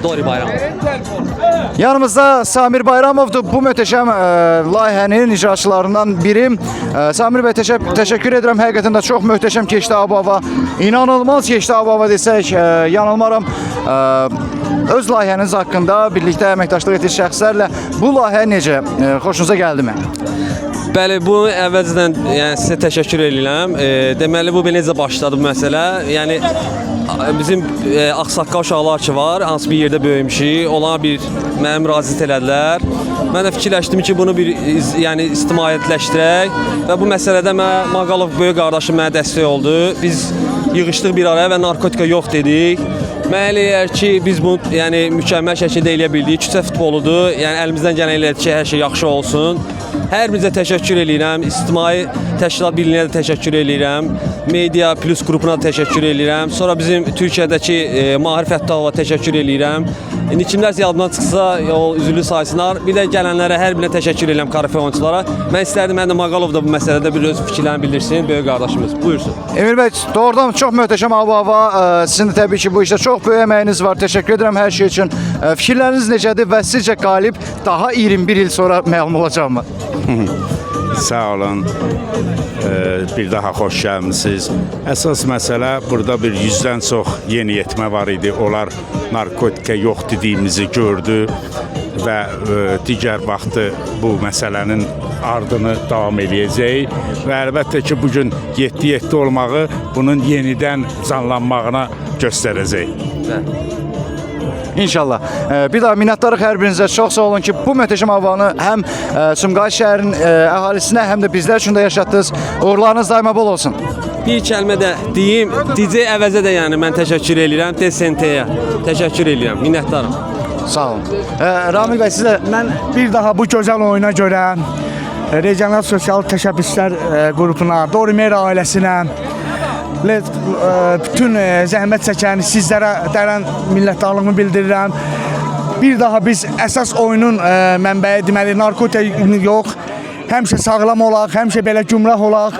Dori Bayramov. Yanımızda Samir Bayramovdur. Bu möhtəşəm layihənin icraçılarından biri. Samir bəy, təşəkkür edirəm. Həqiqətən də çox möhtəşəm keçdi ab-hava. İnanılmaz keçdi ab-hava desək, yanılmaram. Öz layihəniz haqqında birlikdə əməkdaşlıq etdiyiniz şəxslərlə bu layihə necə? Xoşunuza gəldimi? Bəli, bu əvvəlcədən yəni sizə təşəkkür edirəm. Deməli bu necə başladı bu məsələ? Yəni bizim ağsaqqal uşaqlar ki var, hansı bir yerdə böyümüşük, onlara bir mənə müraciət elədilər. Mən də fikirləşdim ki, bunu bir yəni ictimaiyyətləşdirək və bu məsələdə Maqalov böyük qardaşım mənə dəstək oldu. Biz yığışdıq bir araya və narkotika yox dedik. Mən eləyər ki, biz bunu yəni mükəmməl şəkildə eləyə bildik. Küçə futboludur. Yəni əlimizdən gələn elədik ki, hər şey yaxşı olsun. Hər birinizə təşəkkür edirəm. İctimai Təşkilat Birliyinə də təşəkkür edirəm. Media Plus qrupuna da təşəkkür edirəm. Sonra bizim Türkiyədəki Mahir Fəttalova təşəkkür edirəm. İndi kimlərsə yadımdan çıxsa, o üzülü saysınlar. Bir də gələnlərə hər birinə təşəkkür edirəm karafe oyunçulara. Mən istərdim, mən də Maqalov da bu məsələdə bir öz fikirlərini bildirsin, böyük qardaşımız. Buyursun. Emir bəy, doğrudan çox möhtəşəm ab-hava. Sizin də təbii ki, bu işdə çox böyük əməyiniz var. Təşəkkür edirəm hər şey üçün. Fikirləriniz necədir və sizcə qalib daha 21 il sonra məlum olacaqmı? Sağ olun. Bir daha xoş gəlmisiniz. Əsas məsələ burada bir 100-dən çox yeniyetmə var idi. Onlar narkotika yox dediyimizi gördü və digər vaxtı bu məsələnin ardını davam eləyəcək və əlbəttə ki, bugün 7-7 olmağı bunun yenidən canlanmağına göstərəcək. İnşallah. Bir daha minnətdarıq hər birinizə. Çox sağ olun ki, bu möhtəşəm havanı həm Sumqayıt şəhərinin əhalisinə, həm də bizlər üçün də yaşatdınız. Uğurlarınız daima bol olsun. Bir kəlmə də deyim, DJ əvəzə də yəni mən təşəkkür edirəm, DSNT-yə təşəkkür edirəm, minnətdarım. Sağ olun. Ramil bəy, sizə Mən bir daha bu gözəl oyuna görə Regional Sosial Təşəbbüslər qrupuna, Dorimer ailəsinə, bütün zəhmət çəkən sizlərə dərən minnətdarlığımı bildirirəm. Bir daha biz əsas oyunun mənbəyi deməli narkotika yox, həmişə sağlam olaq, həmişə belə gümrah olaq,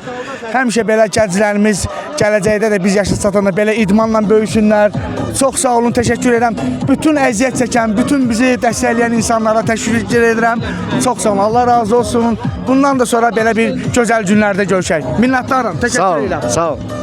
həmişə belə gənclərimiz gələcəkdə də biz yaşa çatanda belə idmanla böyüsünlər. Çox sağ olun, təşəkkür edirəm. Bütün əziyyət çəkən, bütün bizi dəstəkləyən insanlara təşəkkür edirəm. Çox sağ olun, Allah razı olsun. Bundan da sonra belə bir gözəl günlərdə görüşək. Minnətdarım, təşəkkür edirəm. Sağ olun.